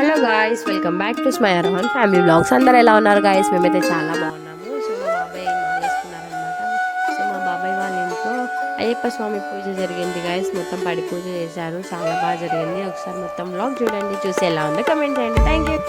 Hello guys, welcome back to smile Rohan family vlogs. అందరు ఎలా ఉన్నారు గాయ్స్? మేమైతే చాలా బాగున్నాము. సో మా బాబాయ్ మాలేసుకున్నారనమాట. సో మా బాబాయ్ వాళ్ళ ఇంట్లో అయ్యప్ప స్వామి పూజ జరిగింది గాయ్స్. మొత్తం పడి పూజ చేశారు, చాలా బాగా జరిగింది. ఒకసారి మొత్తం వ్లాగ్ చూడండి, చూసి ఎలా ఉందో కమెంట్ చేయండి. Thank you.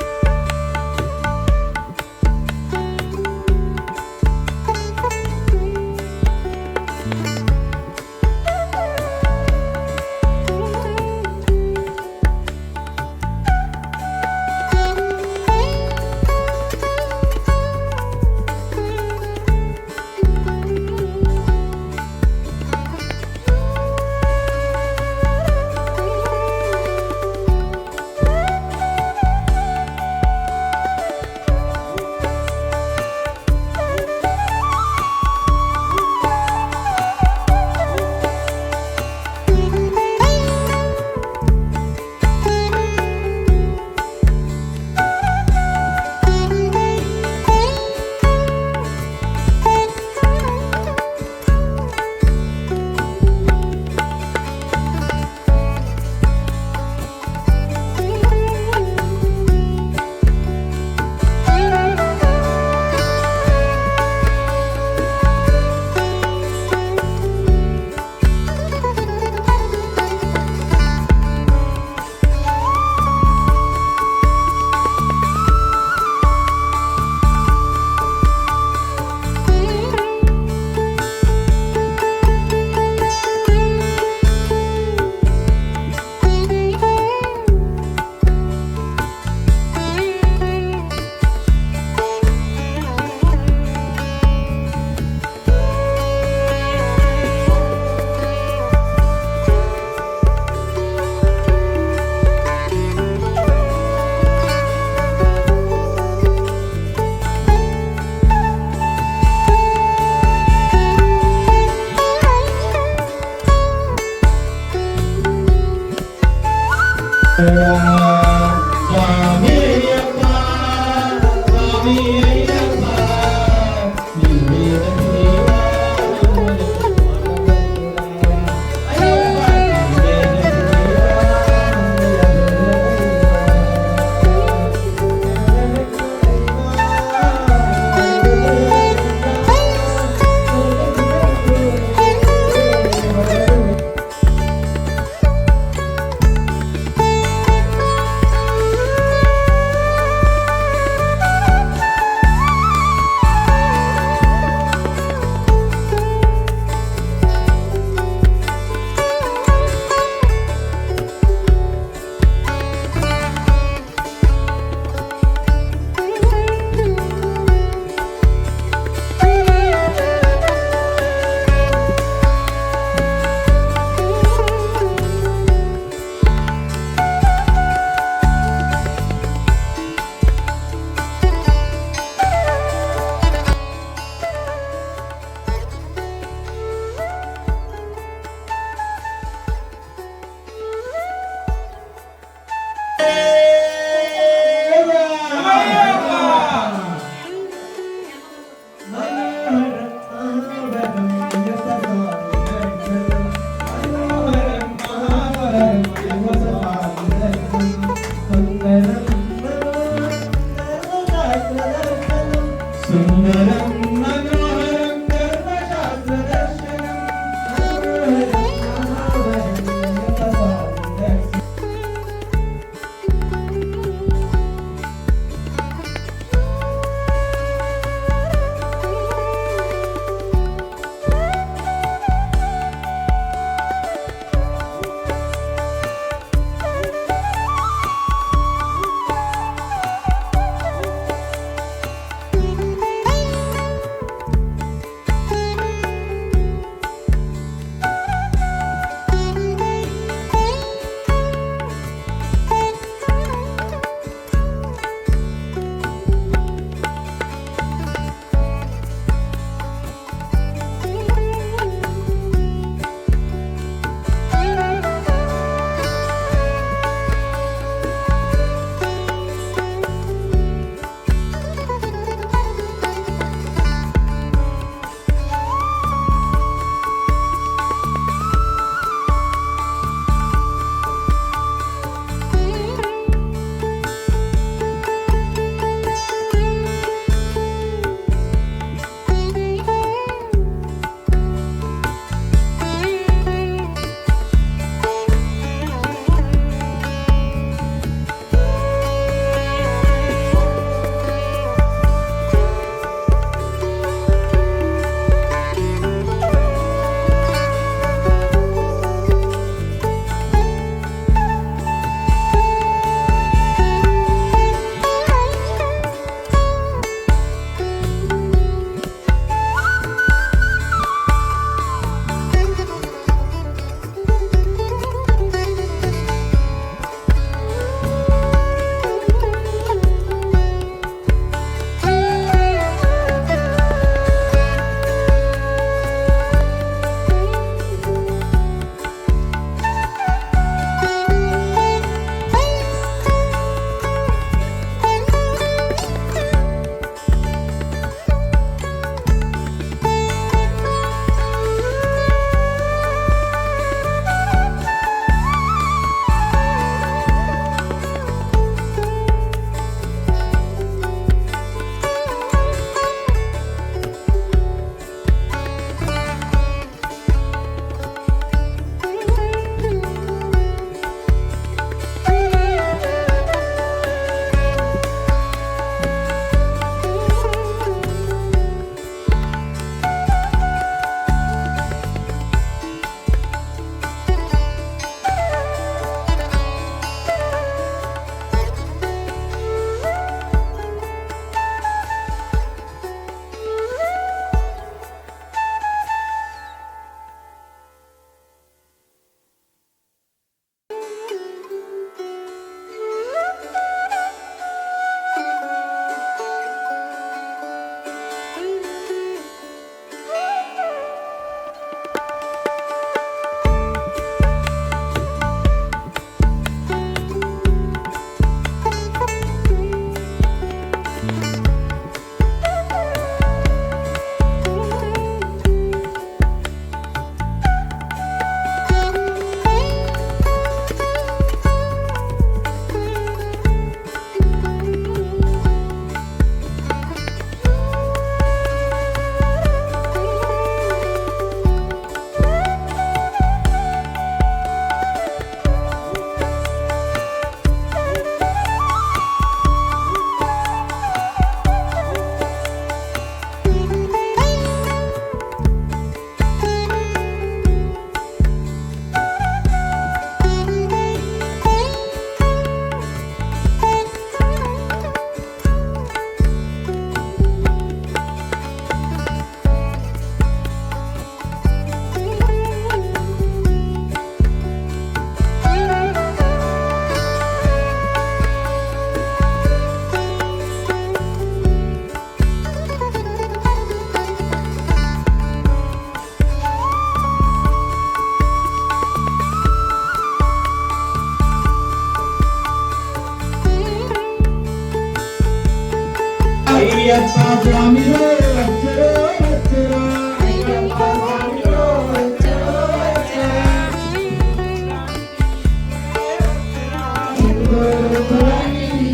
అయ్యప్ప స్వామిలో వచ్చరో వచ్చరో అయ్యప్ప స్వామిలో వచ్చరో వచ్చరో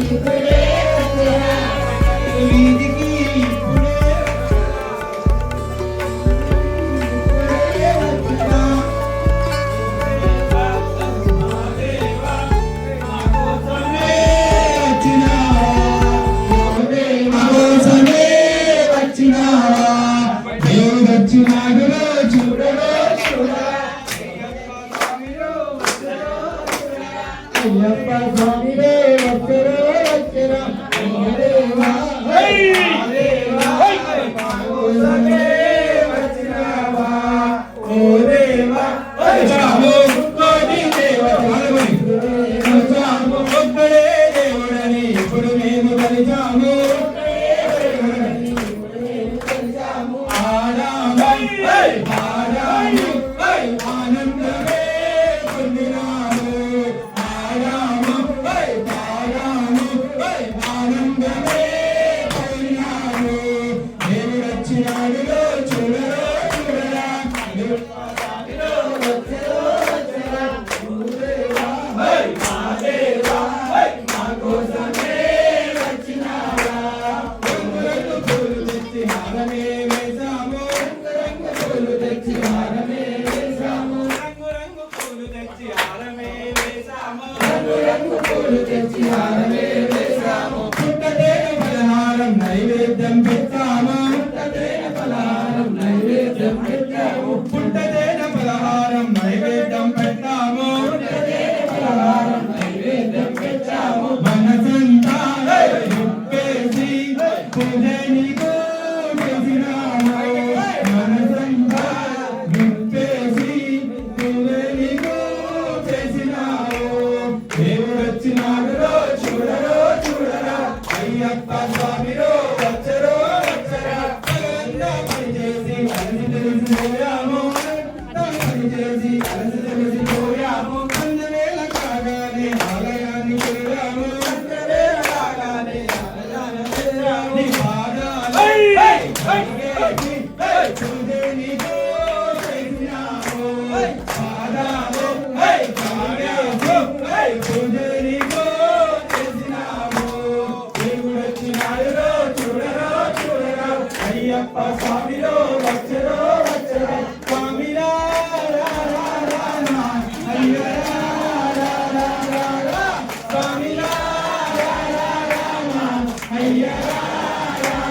ఇప్పుడే వచ్చరా వీధికి ఇప్పుడే వచ్చరా అయ్యప్ప స్వామివే వచ్చరా వచ్చరా దేవా దేవా కోసమే వచ్చినావా ఓ దేవా వచ్చాము కోటి దేవతలని వచ్చాము ఒక్కడే దేవుడని ఇప్పుడు మేము కలిసాము ఆడాము ఆడాము ఆనందమే పొందినాము ఆడాము ఆనందమే పొందినాము దేవుడు వచ్చినాడులో చూడరా చూడరా వచ్చరా వచ్చరా దేవా దేవా మా కోసమే వచ్చినావా రంగు పూలు తెచ్చి హారమే వేసాము రంగు పూలు తెచ్చి హారమే వేసాము రంగు పూలు తెచ్చి హారమే వేసాము రంగు పూలు తెచ్చి హారమే వేసాము పుట్టదేన పలహారం నైవేద్యం పెట్టాము పుట్టదేన పలహారం నైవేద్యం పెట్టాము పుట్టదేన పలహారం నైవేద్యం పెట్టాము పుట్టదేన పలహారం నైవేద్యం పెట్టాము మనసంతా ఉప్పేసి పూజ నీకు చేసినాము మనసంతా ఉప్పేసి పూజ నీకు చేసినాము దేవుడు వచ్చినాడులో చూడరో చూడరా అయ్యప్ప స్వామిలో వచ్చరో వచ్చరా పగలంతా పని చేసి కలిసి తెలిసిపోయాము పని చేసి కలిసి తెలిసిపోయాము అందవేళ కాగానే ఆలయాన్ని చేరాము అందవేళ కాగానే ఆలయాన్ని చేరాము నీ పాదాలు పూజ నీకు చేసినాము పాదాలు పూజ నీకు చేసినాము దేవుడు వచ్చినాడులో చూడరా చూడరా అయ్యప్ప స్వామిలో వచ్చరో వచ్చరా స్వామిరా రా రా రా రా అయ్యా రా రా రా రా స్వామిరా రా రా రా రా అయ్యా రా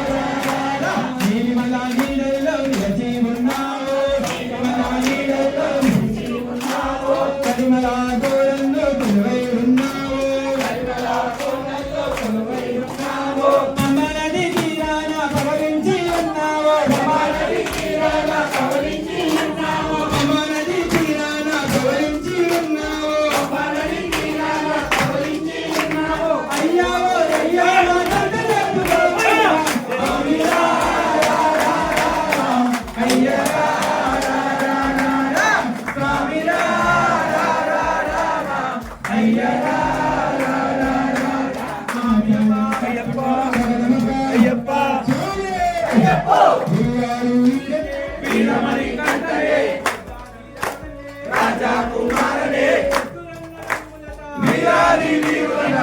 రా రా రా నీలిమల నీడలో నిలిచి ఉన్నావు నీలిమల నీడలో నిలిచి ఉన్నావు కరిమల గోరంలో కొలువై ఉన్నావు కరిమల గోరంలో కొలువై ఉన్నావు అమరది తీరాన పవలించి ఉన్నావు అమరది తీరాన పవలించి ఉన్నావు అమరది తీరాన పవలించి ఉన్నావు అమరది తీరాన పవలించి ఉన్నావు అయ్యావో అయ్యావో దండలేపుకోవయ్యా స్వామిరా రా రా రా రా అయ్యా రా రా రా రా స్వామిరా రా రా రా రా అయ్యా రా రా రా రా అయ్యప్ప అయ్యప్ప అయ్యప్ప వీరమణి కంఠరే రాజా కుమారనే వీరాది వీరులట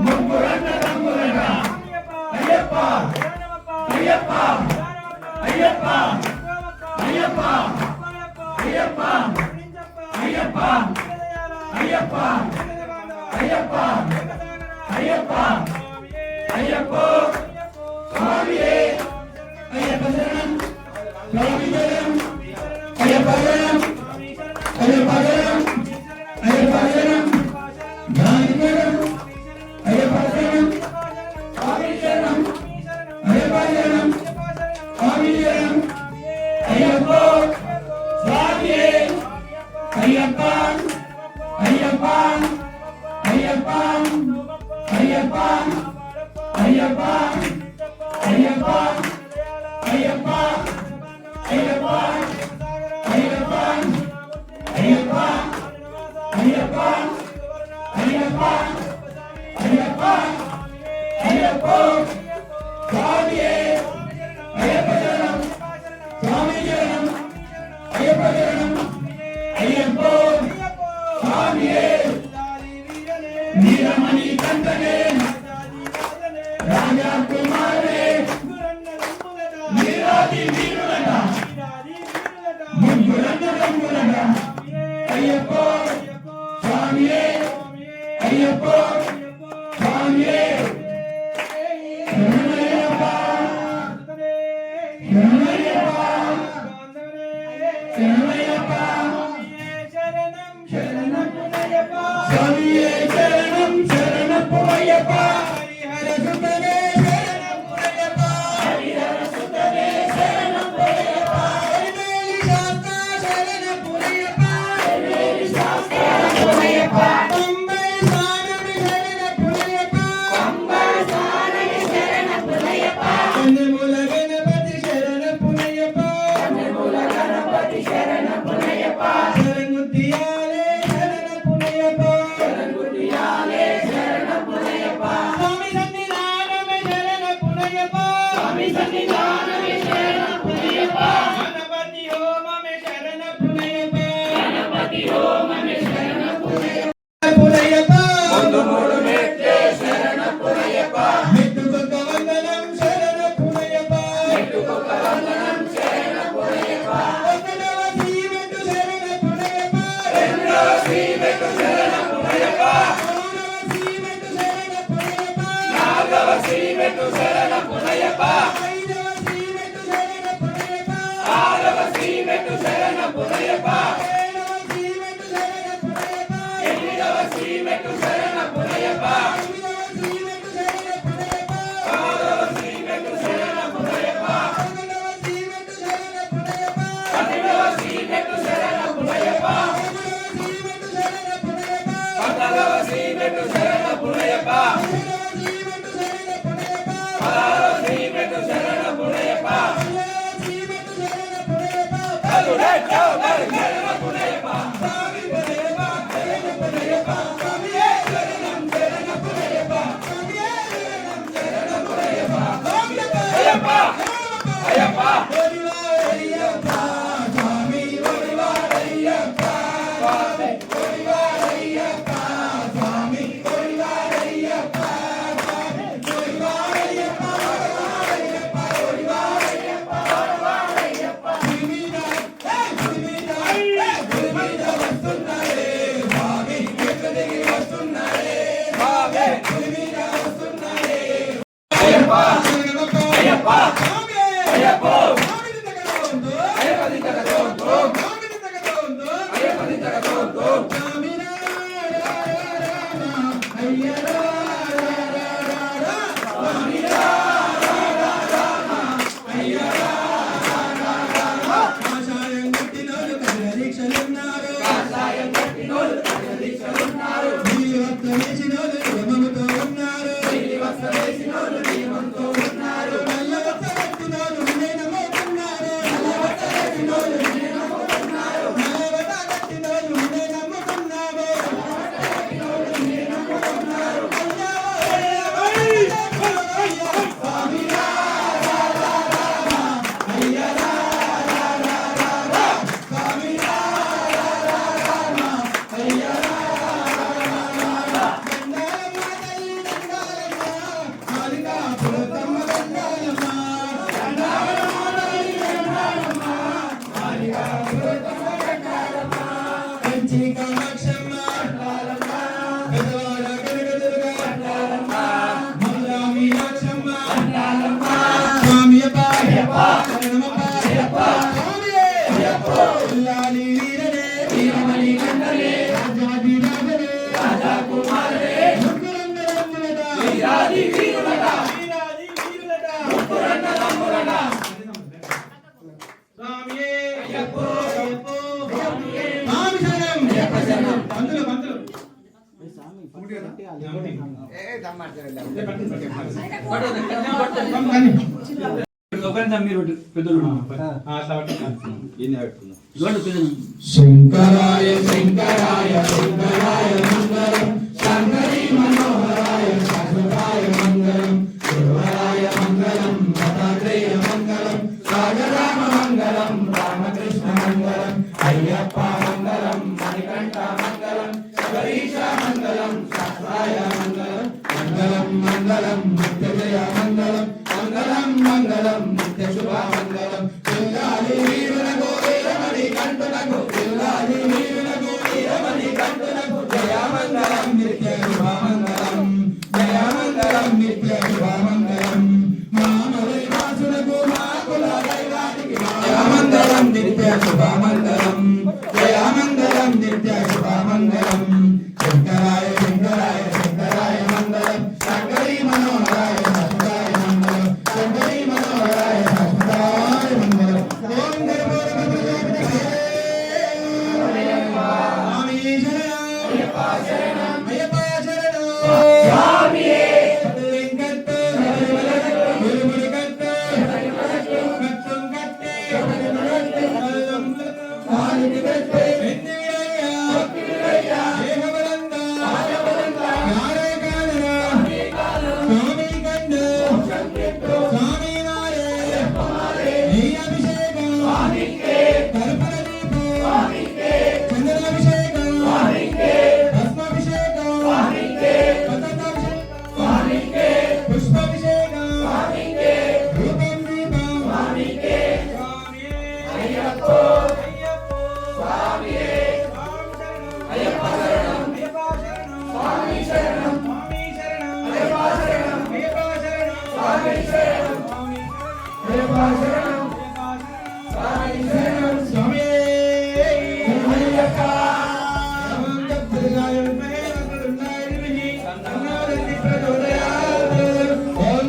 ముగ్గురన్న తమ్ములట అయ్యప్ప అయ్యప్ప అయ్యప్ప అయ్యప్ప అయ్యప్ప అయ్యప్ప అయ్యప్ప అయ్యప్ప అయ్యప్ప అయ్యప్ప స్వామియే అయ్యప్ప శరణం స్వామి శరణం అయ్యప్ప శరణం అయ్యప్ప శరణం అయ్యప్ప శరణం జ్ఞాని శరణం అయ్యప్ప శరణం స్వామి శరణం అయ్యప్ప శరణం స్వామి శరణం అయ్యప్ప స్వామియే అయ్యప్ప అయ్యప్ప అయ్యప్ప అయ్యప్ప అయ్యప్ప అయ్యప్ప అయ్యప్ప అయ్యప్ప అయ్యప్ప అయ్యప్ప అయ్యప్ప అయ్యప్ప అయ్యప్ప అయ్యప్ప వీరమణి కంటనే రాజకుమారే వీరాది వీరులట ముగ్గురన్న రంగులట అయ్యప్ప స్వామియే అయ్యప్ప స్వామియే శరణమయ్యప్ప శరణమయ్యప్ప శరణమయ్యప్ప స్వామియే శరణం శరణపు అయ్యప్ప హరిహర సుతనే శరణపు అయ్యప్ప హరిహర సుతనే శరణపు అయ్యప్ప హరివేలి శాస్త్ర శరణపు అయ్యప్ప హరివేలి శాస్త్ర శరణపు అయ్యప్ప అంబై సానమి శరణపు అయ్యప్ప అంబై సానమి శరణపు అయ్యప్ప కన్నెముల గణపతి శరణపు అయ్యప్ప కన్నెముల గణపతి శరణపు అయ్యప్ప శరణుద్దియాలే శరణపు అయ్యప్ప శరణుద్దియాలే శరణపు అయ్యప్ప స్వామి సన్నిధానమే శరణపు అయ్యప్ప స్వామి సన్నిధానమే శరణపు అయ్యప్ప గణపతి హోమమే శరణపు అయ్యప్ప గణపతి హోమమే శరణపు అయ్యప్ప ముందు మూడు మెట్లే శరణపు అయ్యప్ప మెట్టుకొక్క వందనం శరణపు అయ్యప్ప మెట్టుకొక్క వందనం శరణపు అయ్యప్ప ఒకటవ శ్రీమెట్టు శరణపు అయ్యప్ప రెండవ శ్రీమెట్టు శరణపు అయ్యప్ప మూడవ శ్రీమెట్టు శరణపు అయ్యప్ప నాలుగవ శ్రీమెట్టు శరణపు అయ్యప్ప ఐదవ శ్రీమెట్టు శరణపు అయ్యప్ప ఆరవ శ్రీమెట్టు శరణపు అయ్యప్ప ఏడవ శ్రీమెట్టు శరణపు అయ్యప్ప ఎనిమిదవ శ్రీమెట్టు శరణపు అయ్యప్ప తొమ్మిదవ శ్రీమెట్టు శరణపు అయ్యప్ప పదవ శ్రీమెట్టు శరణపు అయ్యప్ప 11వ శ్రీమెట్టు శరణపు అయ్యప్ప 12వ శ్రీమెట్టు శరణపు అయ్యప్ప 13వ శ్రీమెట్టు శరణపు అయ్యప్ప 14వ శ్రీమెట్టు శరణపు అయ్యప్ప 15వ శ్రీమెట్టు శరణపు అయ్యప్ప 16వ శ్రీమెట్టు శరణపు అయ్యప్ప స్వామి పదేవ శరణపు అయ్యప్ప స్వామియే శరణం శరణపు అయ్యప్ప స్వామియే శరణం శరణపు అయ్యప్ప అయ్యప్ప అయ్యప్ప ఒడివారయ్యప్ప స్వామి ఒడివారయ్యప్ప స్వామి ఒడివారయ్యప్ప స్వామి ఒడివారయ్యప్ప స్వామి ఒడివారయ్యప్ప ఒడివారయ్యప్ప ఒడివారయ్యప్ప గుడి మీద వస్తున్నాడే స్వామి ఎక్కడ దిగి వస్తున్నాడే స్వామి గుడి మీద వస్తున్నాడే అయ్యప్ప అయ్యప్ప స్వామి అయ్యప్ప స్వామి దిగదోందో అయ్యప్ప దిగదోందో స్వామి దిగదోందో అయ్యప్ప దిగదోందో స్వామి అయ్యరా స్వామి అయ్యరా కాషాయం కట్టినోళ్ళు కఠిన దీక్షలున్నారు కాషాయం కట్టినోళ్ళు కఠిన దీక్షలున్నారు నీలి వస్త్రం వేసినోళ్ళు నియమముతో ఉన్నారు నీలి వస్త్రం వేసినోళ్ళు నియమంతో ఉన్నారు నల్ల వస్త్రం కట్టినోళ్ళు నిన్నే నమ్ముతున్నారు నల్ల వస్త్రం కట్టినోళ్ళు నిన్నే నమ్ముతున్నారు నల్ల వస్త్రం కట్టినోళ్ళు నిన్నే నమ్ముతున్నారు స్వామి అయ్యరా స్వామి అయ్యరా దండాలమ్మ తల్లి దండాలమ్మ మాలికా పురతమ్మ దండాలమ్మ దండాలమ్మ తల్లి దండాలమ్మ మాలికా పురతమ్మ దండాలమ్మ కంచి కామాక్షమ్మ దండాలమ్మ పెదవాడ కనకదుర్గ దండాలమ్మ మధురా మీనాక్షమ్మ దండాలమ్మ స్వామి అయ్యప్ప శరణమప్ప అయ్యప్ప స్వామియే అయ్యప్ప ఉల్లాలి వీరనే వీరమణి కంటనే రాజాది రాజనే రాజకుమారనే ముగ్గురన్న రంగులట వీరాది వీరులట వీరాది వీరులట ముగ్గురన్న రంగులట స్వామియే అయ్యప్ప అయ్యప్ప స్వామియే స్వామి శరణం అయ్యప్ప శరణం పంతులు పంతులు శంకరాయ శంకరాయ శంకరాయ మంగళం శంకరీ మనోహరాయ శాశ్వతాయ మంగళం గురువరాయ మంగళం దత్తాత్రేయ మంగళం రాజరామ మంగళం రామకృష్ణ మంగళం అయ్యప్ప మంగళం మణికంఠ మంగళం శబరీశ మంగళం శాస్త్రాయ మంగళం నిత్య జయ మంగళం మంగళం మంగళం నిత్య శుభ మంగళం పిల్లాలి వీరులకు వీరమణి కంటునకు పిల్లాలి వీరులకు వీరమణి కంటునకు జయ మంగళం నిత్య శుభ మంగళం జయ మంగళం నిత్య శుభ మంగళం మామూలు వాసులకు మాకుల దైవానికి జయ మంగళం నిత్య శుభ మంగళం జయ మంగళం నిత్య శుభ మంగళం శంకరాయ శంకరాయ శంకరాయ మంగళం శంకరీ మనోహరాయ శాశ్వతాయ మంగళం శంకరీ మనోహరాయ శాశ్వతాయ మంగళం ఓం గణపతి స్వామి శరణం అయ్యప్ప శరణం స్వామియే వెంకట గురుముడి కట్ట కట్టం కట్టే ఆలికి కట్టే వెన్నెయ్యా దేహబలంద యారే కాలరా స్వామి కండ స్వామి మారే నీ అభిషేకం కర్పూర దీపం చంద్రాభిషేకం భస్మాభిషేకం పతాకాభిషేకం పుష్పాభిషేకం రూపం దీపం స్వామి అయ్యప్ప స్వామియే అయ్యప్ప శరణం స్వామి శరణం అయ్యప్ప శరణం స్వామి శరణం అయ్యప్ప శరణం స్వామి శరణం స్వామి అయ్యప్ప ఓం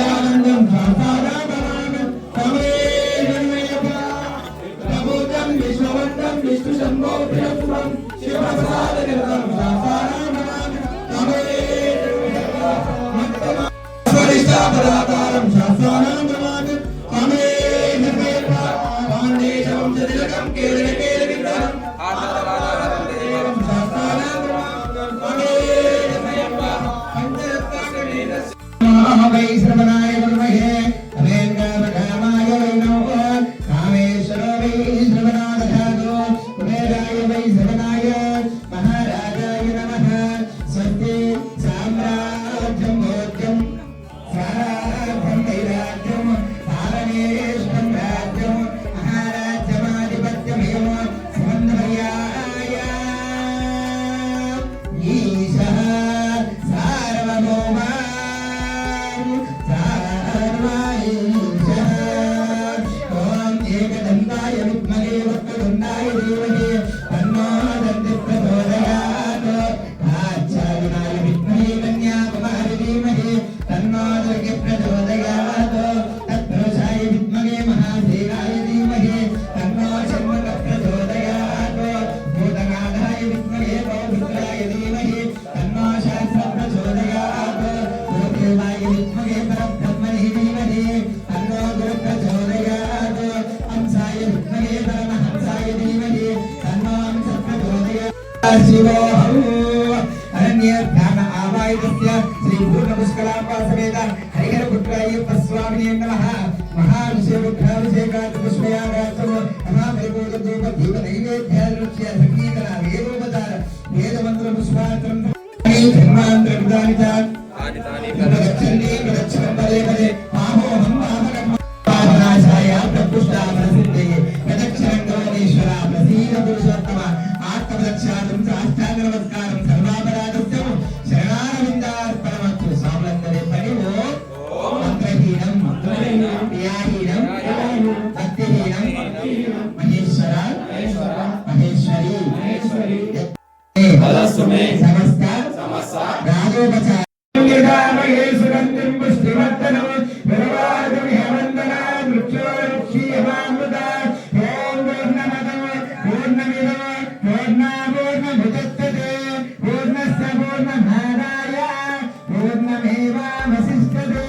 ఆనందం ప్రభుత్వం విశ్వవంతం విష్ణు శంభో ప్రియం శివసాదనిరతం స్వరిష్టాపదాకారం శాస్త్రానాం ప్రమాణం అమే నిర్వేద పాండేశవం చదిలకం కేరళ కేరళ విగ్రహం ఆనందరాధారం శాస్త్రానాం ప్రమాణం అమే నిర్వేద పంచరత్నాకమేనస్ వై శ్రవణాయ విద్మహే అమేంద్రవకామాయ వై నమో కామేశ్వరో వై శ్రవణాదధాతో కుబేరాయ వై శ్రవణాయ మహారాజాయ నమః స్వస్తి సామ్రాజ్యం భోజ్యం సారాభ్యం వైరాజ్యం పాలనేశ్వరం రాజ్యం మహారాజ్యమాధిపత్యమేవ సంబంధమర్యాయ ఈశః సార్వభౌమా ఓం ఏకదంతాయ విద్మహే వక్రతుండాయ ధీమహి తన్నో దంతి ప్రచోదయాత్ కాత్యాయనాయ విద్మహే కన్యాకుమారి ధీమహి తన్నో దుర్గి ప్రచోదయాత్ తత్పురుషాయ విద్మహే మహాదేవాయ ధీమహి తన్నో షణ్ముఖ ప్రచోదయాత్ భూతనాథాయ విద్మహే పౌత్రాయ ధీమహి తన్నో శాస్త్ర ప్రచోదయాత్ భూదేవాయ విద్మహే పరబ్రహ్మణే ధీమహి తన్నో గురు ప్రచోదయాత్ హంసాయ విద్మహే పరమహంసాయ ధీమహి తన్నో హంస ప్రచోదయాత్ శివో అరణ్యర్ధామ ఆవాయుధస్య శ్రీ పూర్ణపుష్కలాంబ సమేత హరిహర పుత్రాయ్యప్ప స్వామినే నమః మహాభిషేకాభిషేకాత్ పుష్పయాగాత్ మహాపరిపూర్ణ ధూప దీప నైవేద్యాదృశ్య సంగీతన వేదోపచార వేదమంత్ర పుష్పాత్రం ధర్మాంధ్ర విధాని గచ్చండి గచ్చనం పదే పదే పామోహం పాపకర్మ పాపనాశాయ ప్రపుష్టా ప్రసిద్ధయే ప్రదక్షిణం గౌరీశ్వర ప్రసీద పురుషోత్తమ ఆత్మదక్షాతం సాష్టాంగ నమస్కారం సర్వాపరాధస్యం శరణారవిందార్పణమస్తు స్వాములందరి పని ఓం మంత్రహీనం క్రియాహీనం భక్తిహీనం మహేశ్వర మహేశ్వరి సమస్త రాజోపచార సుగంధిం పుష్టివర్ధనం విరవాదమిహవందన మృత్యోరుక్షీయమామృత ఓం పూర్ణమదం పూర్ణమిదం పూర్ణాపూర్ణముదచ్చతే పూర్ణస్య పూర్ణమాదాయ పూర్ణమేవావశిష్యతే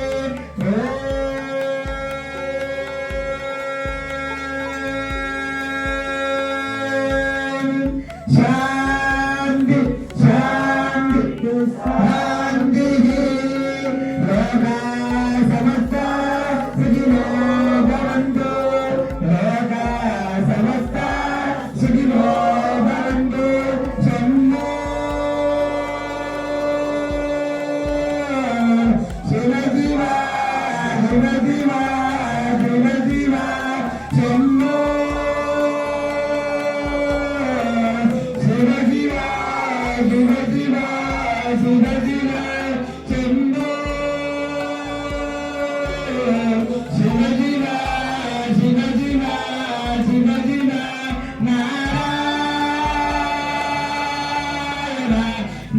శాంతి శాంతి శాంతి శివ శివ శివ శంభో శివ శివ శివ శివ శివ శివ నారాయణ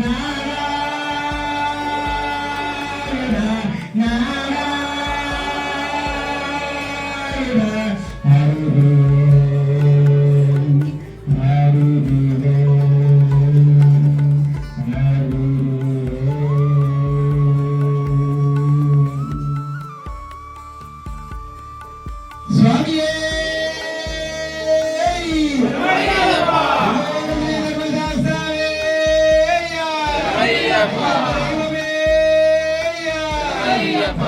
నారాయణ నారాయణ హరి హరి స్వామియే అయ్యప్ప